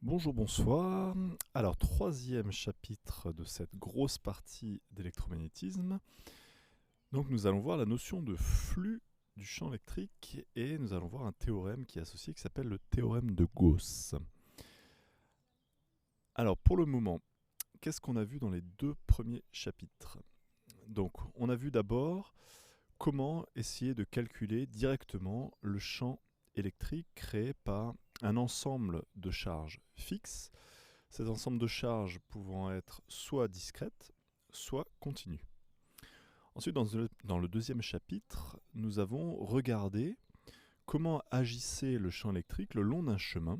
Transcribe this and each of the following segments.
Bonjour, bonsoir. Alors, troisième chapitre de cette grosse partie d'électromagnétisme. Donc, nous allons voir la notion de flux du champ électrique et nous allons voir un théorème qui est associé qui s'appelle le théorème de Gauss. Alors, pour le moment, qu'est-ce qu'on a vu dans les deux premiers chapitres? Donc, on a vu d'abord comment essayer de calculer directement le champ électrique créé par un ensemble de charges fixes. Cet ensemble de charges pouvant être soit discrètes, soit continues. Ensuite, dans le deuxième chapitre, nous avons regardé comment agissait le champ électrique le long d'un chemin.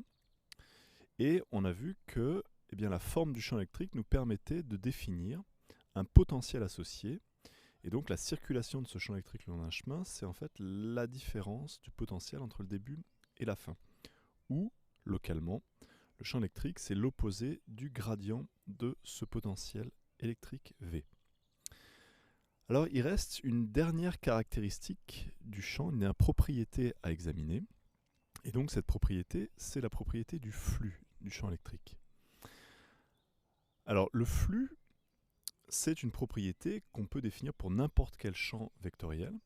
Et on a vu que la forme du champ électrique nous permettait de définir un potentiel associé. Et donc la circulation de ce champ électrique le long d'un chemin, c'est en fait la différence du potentiel entre le début et la fin. Ou, localement, le champ électrique, c'est l'opposé du gradient de ce potentiel électrique V. Alors, il reste une dernière caractéristique du champ, une dernière propriété à examiner. Et donc, cette propriété, c'est la propriété du flux du champ électrique. Alors, le flux, c'est une propriété qu'on peut définir pour n'importe quel champ vectoriel.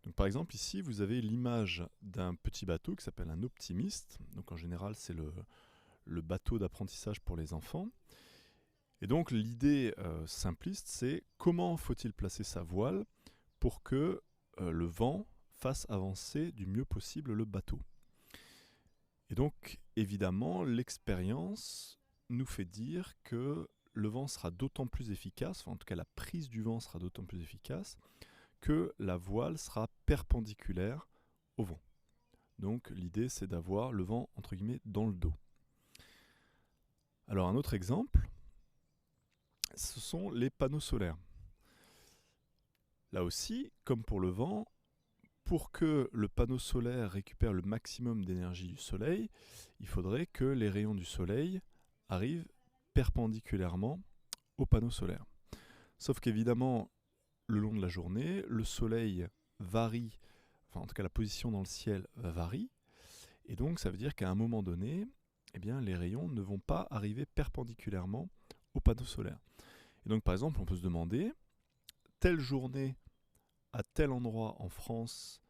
Donc, par exemple, ici, vous avez l'image d'un petit bateau qui s'appelle un optimiste. Donc, en général, c'est le bateau d'apprentissage pour les enfants. Et donc l'idée simpliste, c'est comment faut-il placer sa voile pour que le vent fasse avancer du mieux possible le bateau. Et donc évidemment, l'expérience nous fait dire que le vent sera d'autant plus efficace, enfin en tout cas la prise du vent sera d'autant plus efficace, que la voile sera perpendiculaire au vent. Donc l'idée, c'est d'avoir le vent entre guillemets dans le dos. Alors un autre exemple, ce sont les panneaux solaires. Là aussi, comme pour le vent, pour que le panneau solaire récupère le maximum d'énergie du soleil, il faudrait que les rayons du soleil arrivent perpendiculairement au panneau solaire. Sauf qu'évidemment, le long de la journée, le soleil varie, enfin en tout cas la position dans le ciel varie, et donc ça veut dire qu'à un moment donné, les rayons ne vont pas arriver perpendiculairement au panneau solaire. Et donc par exemple, on peut se demander, telle journée à tel endroit en France,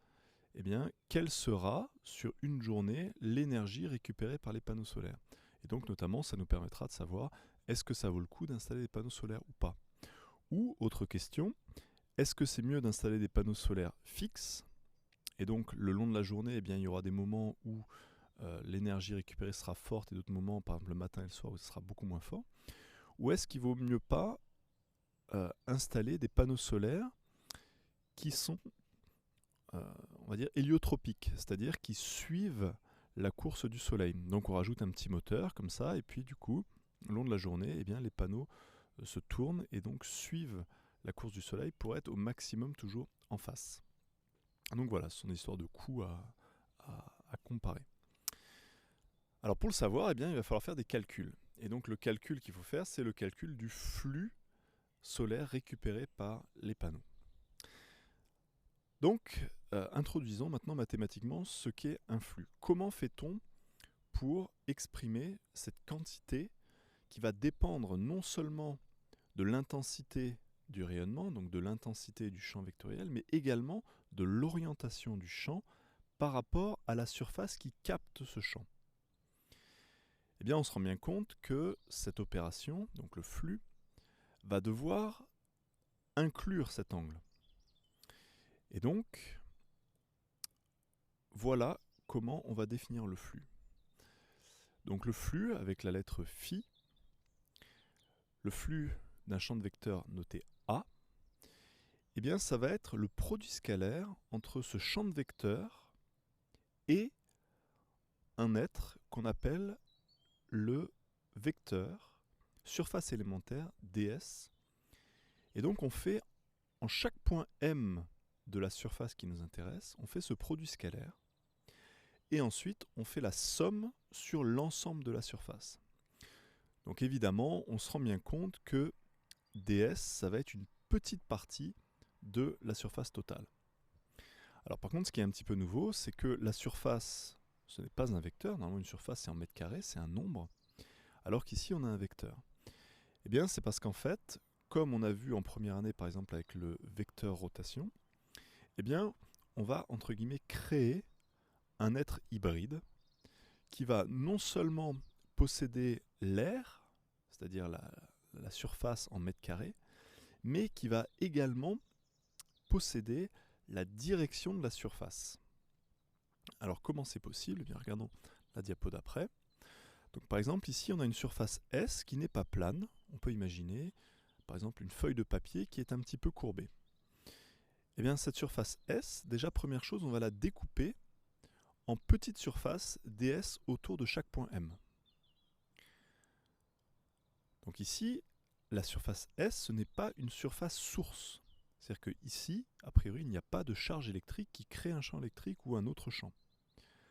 quelle sera sur une journée l'énergie récupérée par les panneaux solaires. Et donc notamment, ça nous permettra de savoir est-ce que ça vaut le coup d'installer des panneaux solaires ou pas. Ou, autre question, est-ce que c'est mieux d'installer des panneaux solaires fixes et donc le long de la journée, il y aura des moments où l'énergie récupérée sera forte et d'autres moments, par exemple le matin et le soir, où ce sera beaucoup moins fort. Ou est-ce qu'il vaut mieux pas installer des panneaux solaires qui sont on va dire héliotropiques, c'est-à-dire qui suivent la course du soleil. Donc on rajoute un petit moteur comme ça, et puis du coup, au long de la journée, les panneaux se tournent et donc suivent la course du soleil pour être au maximum toujours en face. Donc voilà, ce sont des histoires de coûts à comparer. Alors pour le savoir, il va falloir faire des calculs. Et donc le calcul qu'il faut faire, c'est le calcul du flux solaire récupéré par les panneaux. Donc, introduisons maintenant mathématiquement ce qu'est un flux. Comment fait-on pour exprimer cette quantité qui va dépendre non seulement de l'intensité du rayonnement, donc de l'intensité du champ vectoriel, mais également de l'orientation du champ par rapport à la surface qui capte ce champ? On se rend bien compte que cette opération, donc le flux, va devoir inclure cet angle. Et donc, voilà comment on va définir le flux. Donc le flux avec la lettre phi, le flux d'un champ de vecteurs noté A, ça va être le produit scalaire entre ce champ de vecteurs et un être qu'on appelle le vecteur surface élémentaire ds. Et donc on fait en chaque point M de la surface qui nous intéresse, on fait ce produit scalaire. Et ensuite, on fait la somme sur l'ensemble de la surface. Donc évidemment, on se rend bien compte que ds, ça va être une petite partie de la surface totale. Alors par contre, ce qui est un petit peu nouveau, c'est que la surface, ce n'est pas un vecteur. Normalement, une surface, c'est en mètres carrés, c'est un nombre. alors qu'ici on a un vecteur? Eh bien, c'est parce qu'en fait, comme on a vu en première année par exemple avec le vecteur rotation, eh bien, on va entre guillemets créer un être hybride qui va non seulement posséder l'aire, c'est-à-dire la surface en mètres carrés, mais qui va également posséder la direction de la surface. Alors comment c'est possible? Eh bien, regardons la diapo d'après. Donc par exemple ici on a une surface S qui n'est pas plane. On peut imaginer par exemple une feuille de papier qui est un petit peu courbée. Eh bien cette surface S, déjà première chose, on va la découper en petites surfaces ds autour de chaque point M. Donc ici, la surface S, ce n'est pas une surface source. C'est-à-dire que ici, a priori, il n'y a pas de charge électrique qui crée un champ électrique ou un autre champ.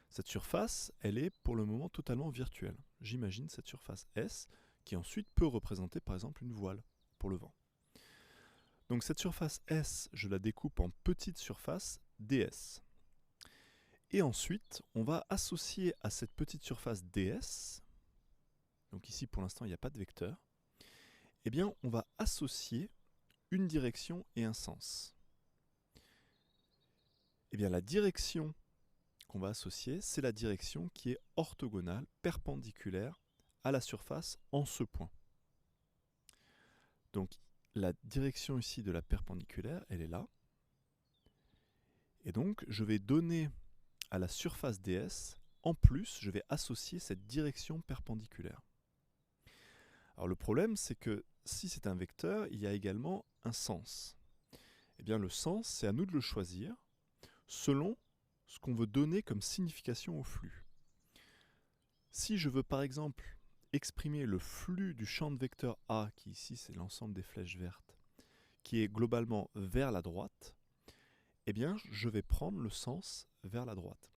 Cette surface, elle est pour le moment totalement virtuelle. J'imagine cette surface S qui ensuite peut représenter par exemple une voile pour le vent. Donc cette surface S, je la découpe en petites surfaces ds. Et ensuite, on va associer à cette petite surface ds, donc ici pour l'instant il n'y a pas de vecteur, eh bien on va associer une direction et un sens. Eh bien la direction qu'on va associer, c'est la direction qui est orthogonale, perpendiculaire à la surface en ce point. Donc la direction ici de la perpendiculaire, elle est là. Et donc je vais donner à la surface ds, en plus, je vais associer cette direction perpendiculaire. Alors le problème, c'est que si c'est un vecteur, il y a également un sens. Eh bien le sens, c'est à nous de le choisir selon ce qu'on veut donner comme signification au flux. Si je veux par exemple exprimer le flux du champ de vecteur A, qui ici c'est l'ensemble des flèches vertes, qui est globalement vers la droite, eh bien je vais prendre le sens vers la droite.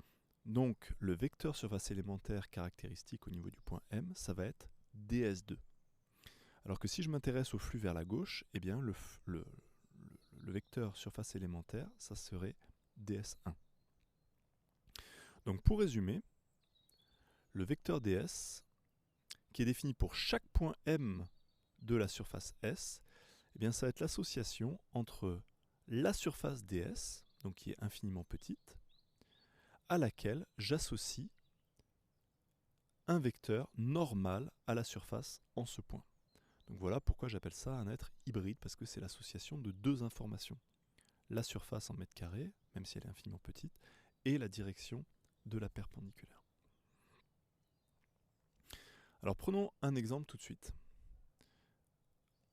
Donc le vecteur surface élémentaire caractéristique au niveau du point M, ça va être ds2. Alors que si je m'intéresse au flux vers la gauche, eh bien le vecteur surface élémentaire, ça serait ds1. Donc pour résumer, le vecteur ds, qui est défini pour chaque point M de la surface S, eh bien ça va être l'association entre la surface ds, donc qui est infiniment petite, à laquelle j'associe un vecteur normal à la surface en ce point. Donc voilà pourquoi j'appelle ça un être hybride, parce que c'est l'association de deux informations. La surface en mètres carrés, même si elle est infiniment petite, et la direction de la perpendiculaire. Alors prenons un exemple tout de suite.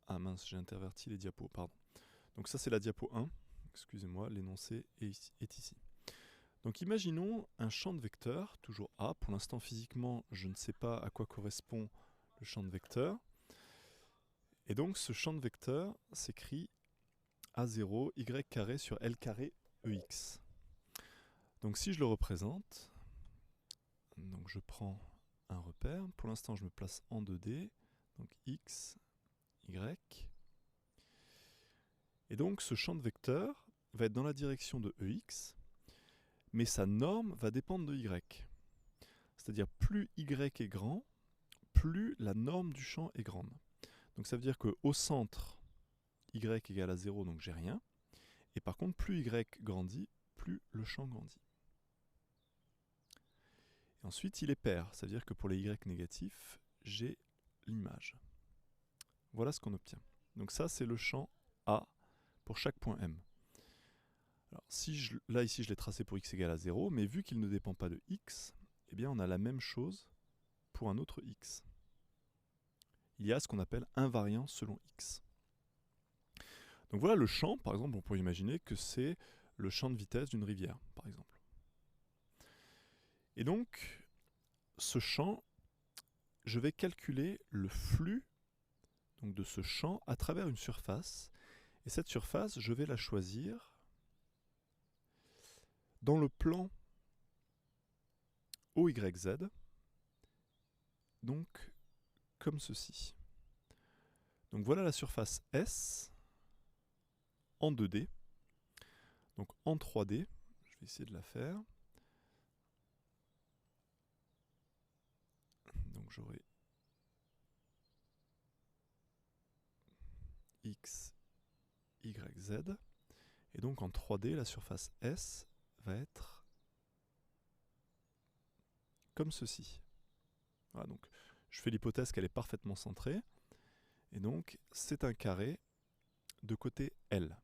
Ah mince, j'ai interverti les diapos, pardon. Donc ça c'est la diapo 1, excusez-moi, l'énoncé est ici. Donc imaginons un champ de vecteurs, toujours A. Pour l'instant physiquement, je ne sais pas à quoi correspond le champ de vecteurs. Et donc ce champ de vecteurs s'écrit A0, Y carré sur L carré EX. Donc si je le représente, donc je prends un repère. Pour l'instant, je me place en 2D. Donc X, Y. Et donc ce champ de vecteurs va être dans la direction de EX, mais sa norme va dépendre de Y. C'est-à-dire plus Y est grand, plus la norme du champ est grande. Donc ça veut dire qu'au centre, Y égale à 0, donc j'ai rien. Et par contre, plus Y grandit, plus le champ grandit. Et ensuite, il est pair. Ça veut dire que pour les Y négatifs, j'ai l'image. Voilà ce qu'on obtient. Donc ça, c'est le champ A pour chaque point M. Alors, là, ici, je l'ai tracé pour X égale à 0, mais vu qu'il ne dépend pas de X, eh bien, on a la même chose pour un autre X. Il y a ce qu'on appelle invariance selon X. Donc voilà le champ, par exemple, on pourrait imaginer que c'est le champ de vitesse d'une rivière, par exemple. Et donc, ce champ, je vais calculer le flux donc, de ce champ à travers une surface. Et cette surface, je vais la choisir dans le plan OYZ, donc comme ceci. Donc voilà la surface S en 2D. Donc en 3D, je vais essayer de la faire. Donc j'aurai X, Y, Z. Et donc en 3D, la surface S va être comme ceci. Voilà, donc je fais l'hypothèse qu'elle est parfaitement centrée. Et donc c'est un carré de côté L.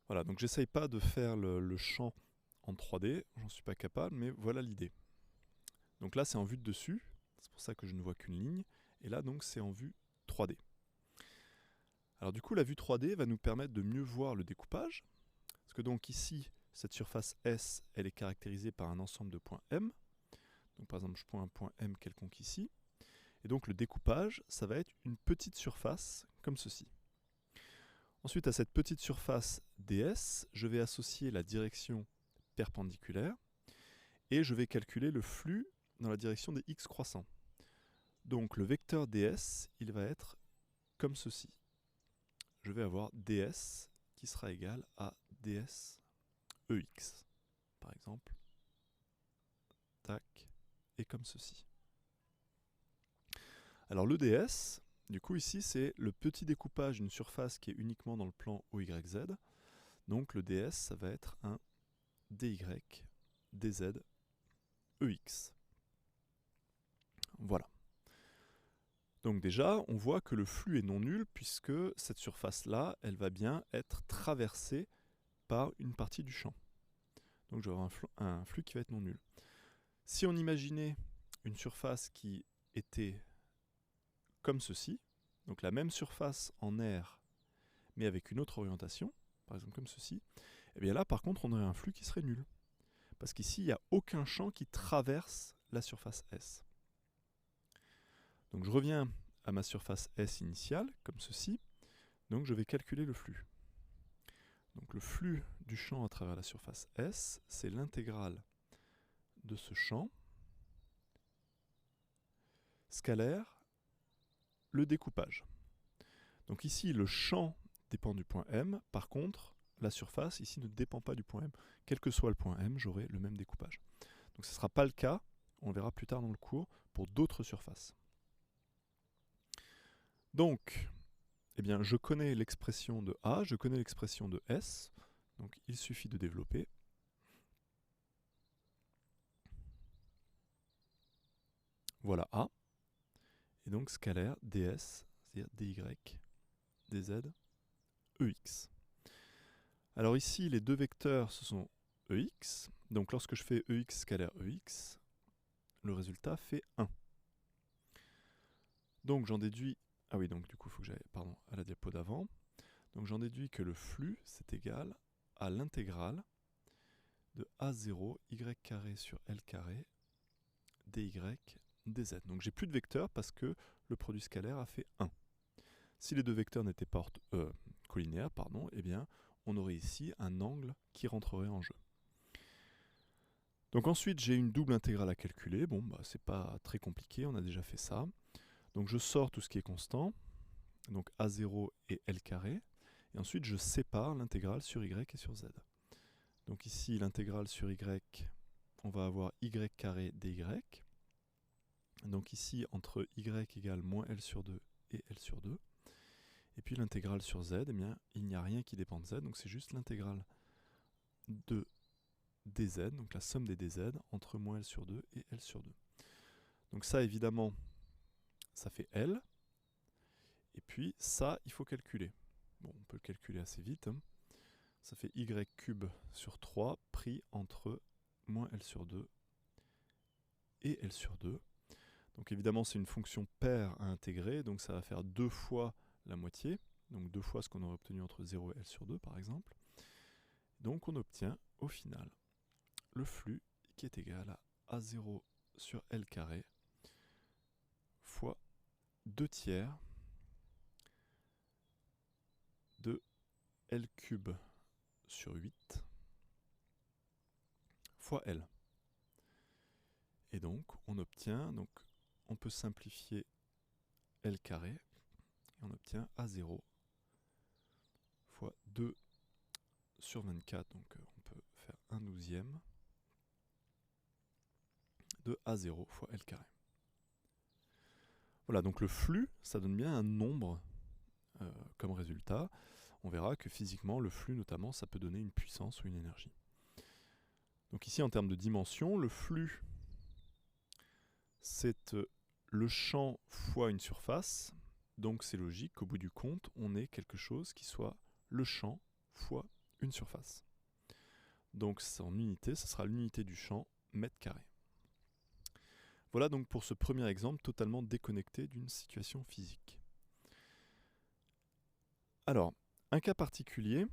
Voilà, donc j'essaye pas de faire le champ en 3D, j'en suis pas capable, mais voilà l'idée. Donc là c'est en vue de dessus, c'est pour ça que je ne vois qu'une ligne, et là donc c'est en vue 3D. Alors du coup la vue 3D va nous permettre de mieux voir le découpage, parce que donc ici, cette surface S, elle est caractérisée par un ensemble de points M. Donc par exemple je prends un point M quelconque ici, et donc le découpage, ça va être une petite surface comme ceci. Ensuite, à cette petite surface ds, je vais associer la direction perpendiculaire et je vais calculer le flux dans la direction des x croissants. Donc le vecteur ds, il va être comme ceci. Je vais avoir ds qui sera égal à ds ex, par exemple. Tac, et comme ceci. Alors le ds, du coup ici c'est le petit découpage d'une surface qui est uniquement dans le plan OYZ. Donc le ds, ça va être un dy dz ex. Voilà. Donc déjà, on voit que le flux est non nul puisque cette surface-là, elle va bien être traversée par une partie du champ. Donc je vais avoir un flux qui va être non nul. Si on imaginait une surface qui était comme ceci, donc la même surface en air, mais avec une autre orientation, par exemple comme ceci, et bien là par contre on aurait un flux qui serait nul. Parce qu'ici il n'y a aucun champ qui traverse la surface S. Donc je reviens à ma surface S initiale, comme ceci, donc je vais calculer le flux. Donc le flux du champ à travers la surface S, c'est l'intégrale de ce champ scalaire, le découpage. Donc ici, le champ dépend du point M, par contre, la surface ici ne dépend pas du point M. Quel que soit le point M, j'aurai le même découpage. Donc ce ne sera pas le cas, on verra plus tard dans le cours, pour d'autres surfaces. Donc, eh bien, je connais l'expression de A, je connais l'expression de S, donc il suffit de développer. Voilà A. Et donc scalaire ds, c'est-à-dire dy, dz, ex. Alors ici, les deux vecteurs, ce sont ex. Donc lorsque je fais ex scalaire ex, le résultat fait 1. Donc j'en déduis... Ah oui, donc du coup, il faut que j'aille à la diapo d'avant. Donc j'en déduis que le flux, c'est égal à l'intégrale de A0 y carré sur L carré dy dz. Donc j'ai plus de vecteurs parce que le produit scalaire a fait 1. Si les deux vecteurs n'étaient pas collinéaires, eh bien, on aurait ici un angle qui rentrerait en jeu. Donc ensuite, j'ai une double intégrale à calculer. Bon, bah, c'est pas très compliqué, on a déjà fait ça. Donc je sors tout ce qui est constant, donc A0 et L carré, et ensuite je sépare l'intégrale sur Y et sur Z. Donc ici, l'intégrale sur Y, on va avoir Y carré dy. Donc ici, entre Y égale moins L sur 2 et L sur 2. Et puis l'intégrale sur Z, eh bien, il n'y a rien qui dépend de Z, donc c'est juste l'intégrale de dz, donc la somme des dz, entre moins L sur 2 et L sur 2. Donc ça, évidemment, ça fait L. Et puis ça, il faut calculer. Bon, on peut le calculer assez vite. Ça fait y cube sur 3 pris entre moins L sur 2 et L sur 2. Donc évidemment, c'est une fonction paire à intégrer, donc ça va faire 2 fois la moitié, donc 2 fois ce qu'on aurait obtenu entre 0 et L sur 2 par exemple. Donc on obtient au final le flux qui est égal à A0 sur L carré fois 2 tiers de L cube sur 8 fois L. Et donc on obtient, donc on peut simplifier L carré, et on obtient A0 fois 2 sur 24, donc on peut faire 1/12 de A0 fois L carré. Voilà, donc le flux, ça donne bien un nombre comme résultat. On verra que physiquement, le flux notamment, ça peut donner une puissance ou une énergie. Donc ici, en termes de dimension, le flux, c'est le champ fois une surface. Donc c'est logique qu'au bout du compte, on ait quelque chose qui soit le champ fois une surface. Donc en unité, ce sera l'unité du champ mètre carré. Voilà donc pour ce premier exemple totalement déconnecté d'une situation physique. Alors, un cas particulier,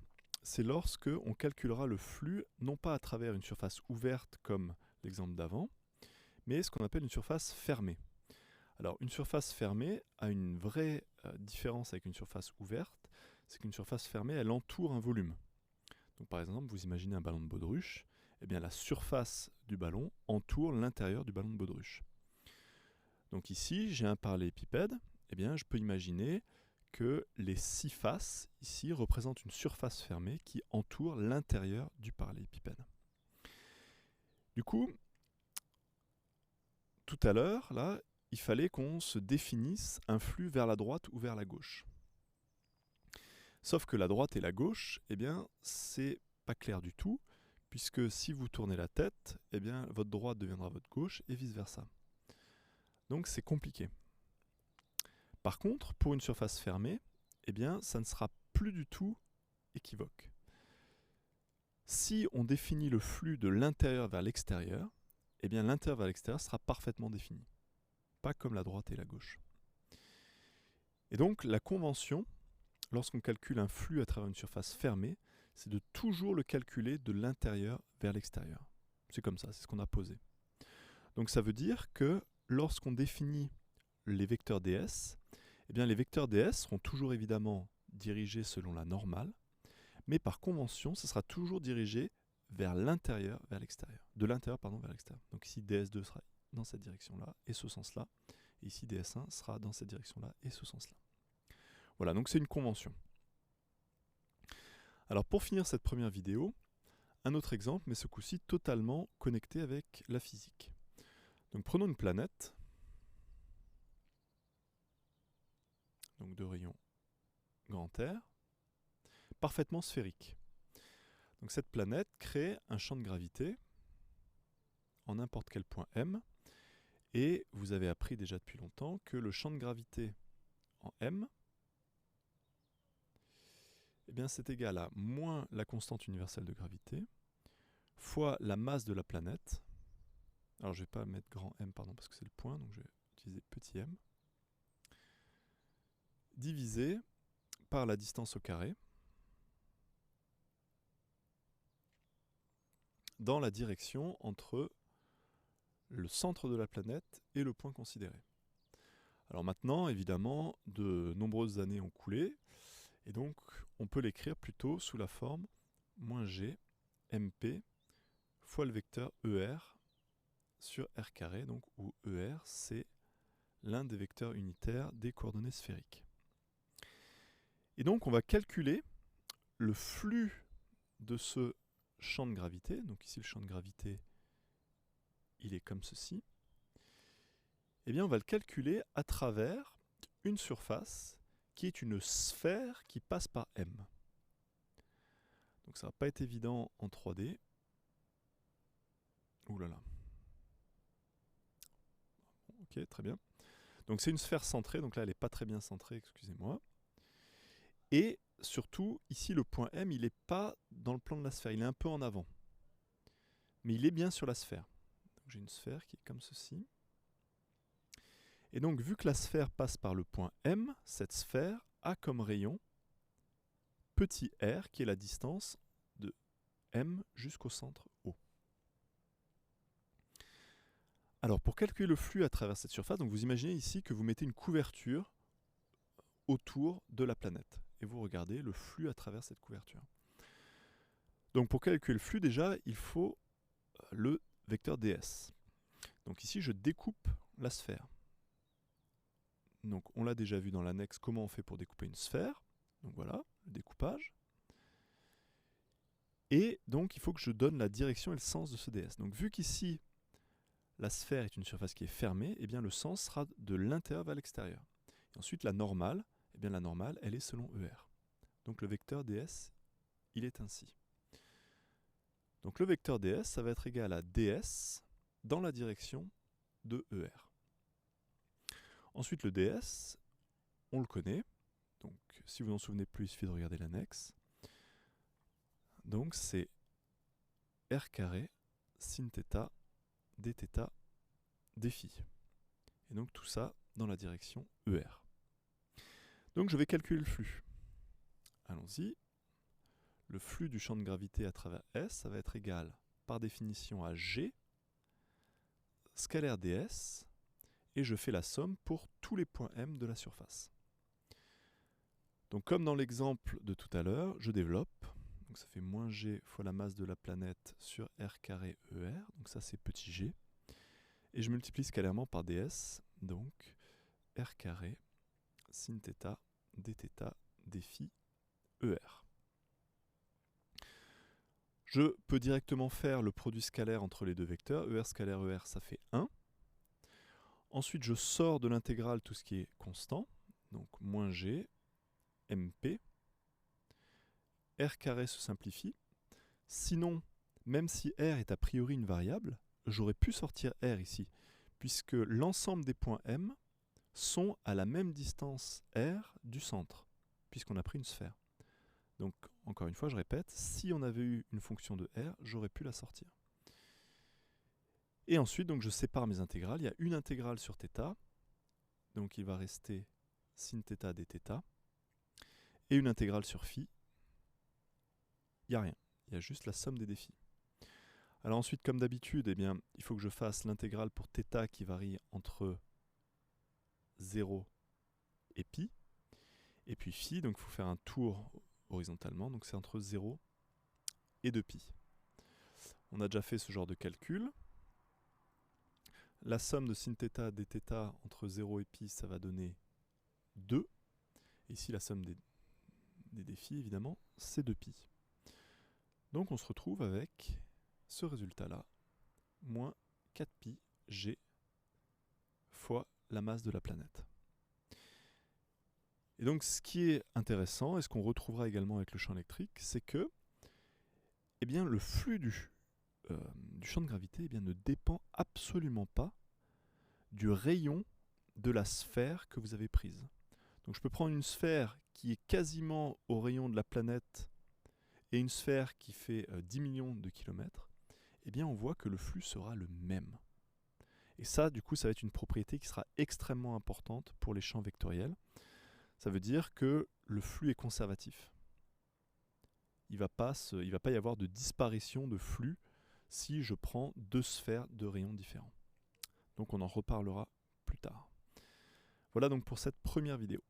c'est lorsque on calculera le flux non pas à travers une surface ouverte comme l'exemple d'avant, mais ce qu'on appelle une surface fermée. Alors une surface fermée a une vraie différence avec une surface ouverte, c'est qu'une surface fermée, elle entoure un volume. Donc par exemple, vous imaginez un ballon de baudruche, eh bien la surface du ballon entoure l'intérieur du ballon de baudruche. Donc ici, j'ai un parallélépipède, eh bien je peux imaginer que les 6 faces ici représentent une surface fermée qui entoure l'intérieur du parallélépipède. Du coup, tout à l'heure, là, il fallait qu'on se définisse un flux vers la droite ou vers la gauche. Sauf que la droite et la gauche, eh bien, c'est pas clair du tout, puisque si vous tournez la tête, eh bien, votre droite deviendra votre gauche et vice-versa. Donc c'est compliqué. Par contre, pour une surface fermée, eh bien, ça ne sera plus du tout équivoque. Si on définit le flux de l'intérieur vers l'extérieur, eh bien l'intérieur vers l'extérieur sera parfaitement défini. Pas comme la droite et la gauche. Et donc la convention, lorsqu'on calcule un flux à travers une surface fermée, c'est de toujours le calculer de l'intérieur vers l'extérieur. C'est comme ça, c'est ce qu'on a posé. Donc ça veut dire que lorsqu'on définit les vecteurs ds, eh bien les vecteurs ds seront toujours évidemment dirigés selon la normale, mais par convention, ce sera toujours dirigé vers l'intérieur, vers l'extérieur. De l'intérieur, pardon, vers l'extérieur. Donc ici, ds2 sera dans cette direction-là et ce sens-là. Et ici, ds1 sera dans cette direction-là et ce sens-là. Voilà, donc c'est une convention. Alors pour finir cette première vidéo, un autre exemple, mais ce coup-ci totalement connecté avec la physique. Donc prenons une planète, donc de rayon grand R, parfaitement sphérique. Donc cette planète crée un champ de gravité en n'importe quel point M, et vous avez appris déjà depuis longtemps que le champ de gravité en M, eh bien c'est égal à moins la constante universelle de gravité, fois la masse de la planète. Alors je ne vais pas mettre grand M, pardon, parce que c'est le point, donc je vais utiliser petit m, divisé par la distance au carré, dans la direction entre le centre de la planète et le point considéré. Alors maintenant, évidemment, de nombreuses années ont coulé, et donc on peut l'écrire plutôt sous la forme moins g mp fois le vecteur ER sur r carré, donc où ER c'est l'un des vecteurs unitaires des coordonnées sphériques. Et donc on va calculer le flux de ce champ de gravité. Donc ici le champ de gravité, il est comme ceci. Eh bien on va le calculer à travers une surface qui est une sphère qui passe par M. Donc ça ne va pas être évident en 3D. Ouh là là. Ok, très bien. Donc c'est une sphère centrée, donc là elle n'est pas très bien centrée, excusez-moi. Et surtout, ici le point M, il n'est pas dans le plan de la sphère, il est un peu en avant. Mais il est bien sur la sphère. J'ai une sphère qui est comme ceci. Et donc vu que la sphère passe par le point M, cette sphère a comme rayon petit r qui est la distance de M jusqu'au centre O. Alors pour calculer le flux à travers cette surface, donc vous imaginez ici que vous mettez une couverture autour de la planète. Et vous regardez le flux à travers cette couverture. Donc pour calculer le flux, déjà, il faut le vecteur ds. Donc ici, je découpe la sphère. Donc on l'a déjà vu dans l'annexe, comment on fait pour découper une sphère. Donc voilà, le découpage. Et donc il faut que je donne la direction et le sens de ce ds. Donc vu qu'ici, la sphère est une surface qui est fermée, eh bien le sens sera de l'intérieur vers l'extérieur. Et ensuite, la normale, eh bien la normale, elle est selon ER. Donc le vecteur ds, il est ainsi. Donc le vecteur ds, ça va être égal à ds dans la direction de ER. Ensuite, le ds, on le connaît. Donc si vous n'en souvenez plus, il suffit de regarder l'annexe. Donc c'est r carré sin θ dθ dφ. Et donc tout ça dans la direction ER. Donc je vais calculer le flux. Allons-y. Le flux du champ de gravité à travers S, ça va être égal par définition à G, scalaire ds, et je fais la somme pour tous les points M de la surface. Donc comme dans l'exemple de tout à l'heure, je développe. Donc ça fait moins G fois la masse de la planète sur R carré ER, donc ça c'est petit g. Et je multiplie scalairement par ds, donc R carré sin θ dθ dφ ER. Je peux directement faire le produit scalaire entre les deux vecteurs. ER scalaire ER, ça fait 1. Ensuite, je sors de l'intégrale tout ce qui est constant. Donc, moins G, MP. R carré se simplifie. Sinon, même si R est a priori une variable, j'aurais pu sortir R ici, puisque l'ensemble des points M sont à la même distance R du centre, puisqu'on a pris une sphère. Donc, encore une fois, je répète, si on avait eu une fonction de R, j'aurais pu la sortir. Et ensuite, donc, je sépare mes intégrales. Il y a une intégrale sur θ, donc il va rester sin θ dθ, et une intégrale sur φ. Il n'y a rien, il y a juste la somme des défis. Alors ensuite, comme d'habitude, eh bien, il faut que je fasse l'intégrale pour θ qui varie entre 0 et π. Et puis φ, donc il faut faire un tour horizontalement, donc c'est entre 0 et 2π. On a déjà fait ce genre de calcul. La somme de sin θ dθ entre 0 et π, ça va donner 2. Et ici, la somme des défis, évidemment, c'est 2π. Donc on se retrouve avec ce résultat-là, moins 4π g fois la masse de la planète. Et donc ce qui est intéressant, et ce qu'on retrouvera également avec le champ électrique, c'est que eh bien, le flux du champ de gravité eh bien, ne dépend absolument pas du rayon de la sphère que vous avez prise. Donc je peux prendre une sphère qui est quasiment au rayon de la planète et une sphère qui fait 10 millions de kilomètres, eh bien on voit que le flux sera le même. Et ça, du coup, ça va être une propriété qui sera extrêmement importante pour les champs vectoriels. Ça veut dire que le flux est conservatif. Il ne va pas y avoir de disparition de flux si je prends deux sphères de rayons différents. Donc on en reparlera plus tard. Voilà donc pour cette première vidéo.